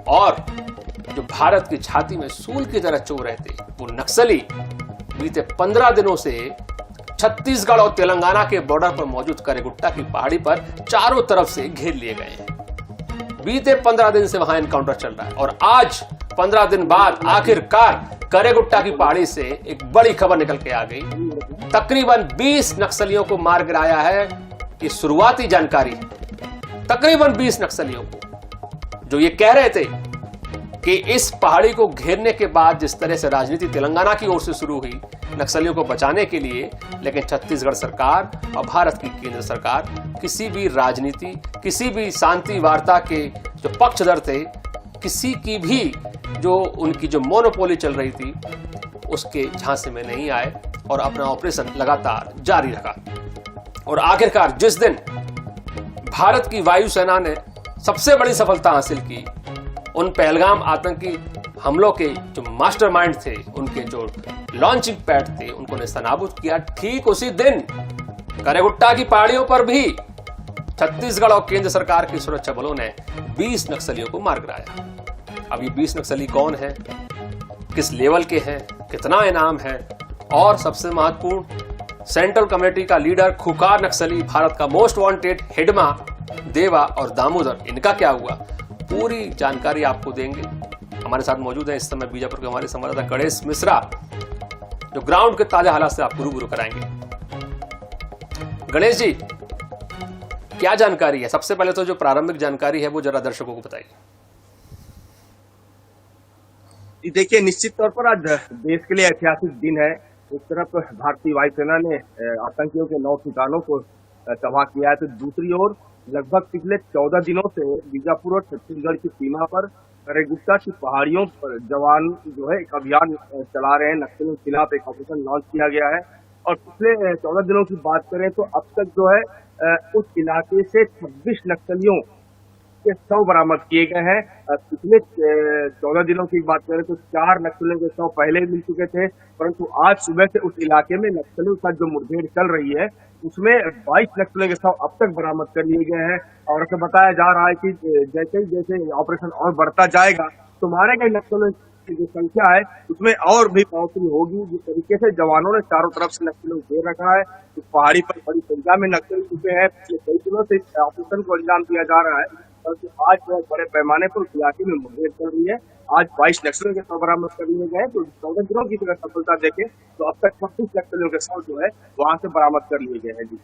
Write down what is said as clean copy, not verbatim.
और जो भारत की छाती में सूल की तरह चुभ रहे थे, वो नक्सली बीते 15 दिनों से छत्तीसगढ़ और तेलंगाना के बॉर्डर पर मौजूद करेगुट्टा की पहाड़ी पर चारों तरफ से घेर लिए गए हैं। बीते 15 दिन से वहां एनकाउंटर चल रहा है और आज 15 दिन बाद आखिरकार करेगुट्टा की पहाड़ी से एक बड़ी खबर निकल के आ गई। तकरीबन 20 नक्सलियों को मार गिराया है। ये शुरुआती जानकारी, तकरीबन 20 नक्सलियों को, जो ये कह रहे थे कि इस पहाड़ी को घेरने के बाद जिस तरह से राजनीति तेलंगाना की ओर से शुरू हुई नक्सलियों को बचाने के लिए, लेकिन छत्तीसगढ़ सरकार और भारत की केंद्र सरकार किसी भी राजनीति, किसी भी शांति वार्ता के जो पक्षधर थे, किसी की भी जो उनकी जो मोनोपोली चल रही थी, उसके झांसे में नहीं आए और अपना ऑपरेशन लगातार जारी रखा। और आखिरकार जिस दिन भारत की वायुसेना ने सबसे बड़ी सफलता हासिल की, उन पहलगाम आतंकी हमलों के जो मास्टरमाइंड थे, उनके जो लॉन्चिंग पैड थे, उनको नेस्तनाबूद किया, ठीक उसी दिन करेगुट्टा की पहाड़ियों पर भी छत्तीसगढ़ और केंद्र सरकार की सुरक्षा बलों ने 20 नक्सलियों को मार गिराया। अब ये 20 नक्सली कौन है, किस लेवल के हैं, कितना इनाम है, और सबसे महत्वपूर्ण सेंट्रल कमेटी का लीडर खुकार नक्सली भारत का मोस्ट वांटेड हिडमा, देवा और दामोदर, इनका क्या हुआ, पूरी जानकारी आपको देंगे। हमारे साथ मौजूद है इस समय बीजापुर के हमारे संवाददाता गणेश मिश्रा, जो ग्राउंड के ताजा हालात से आपको रूबरू कराएंगे। गणेश जी, क्या जानकारी है? सबसे पहले तो जो प्रारंभिक जानकारी है वो जरा दर्शकों को बताइए। देखिए, निश्चित तौर पर आज देश के लिए ऐतिहासिक दिन है। एक तरफ भारतीय वायुसेना ने आतंकियों के 9 ठिकानों को तबाह किया है, तो दूसरी ओर लगभग पिछले 14 दिनों से बीजापुर और छत्तीसगढ़ की सीमा पर करेगुट्टा की पहाड़ियों पर जवान जो है एक अभियान चला रहे हैं। नक्सलियों के खिलाफ एक ऑपरेशन लॉन्च किया गया है और पिछले 14 दिनों की बात करें तो अब तक जो है उस इलाके से 26 नक्सलियों के शव बरामद किए गए हैं। पिछले 14 दिनों की बात करें तो 4 नक्सलियों के शव पहले मिल चुके थे, परंतु आज सुबह से उस इलाके में नक्सलियों के साथ जो मुठभेड़ चल रही है उसमें 22 नक्सलियों के शव अब तक बरामद कर लिए गए हैं। और ऐसा बताया जा रहा है कि जैसे ऑपरेशन और बढ़ता जाएगा तो मारे गए नक्सलियों की जो संख्या है उसमें और भी बढ़ोतरी होगी। जिस तरीके से जवानों ने चारों तरफ से नक्सलियों को घेर रखा है, इस पहाड़ी पर बड़ी संख्या में नक्सली छुपे हैं। पिछले कई दिनों से ऑपरेशन को अंजाम दिया जा रहा है, परंतु आज बहुत बड़े पैमाने पर उस इलाके में मुठभेड़ चल रही है। आज 22 नक्सलियों के शव बरामद कर लिए गए, तो 14 दिनों की अगर सफलता देखें तो अब तक 26 नक्सलियों के शव जो है वहां से बरामद कर लिए गए हैं। जी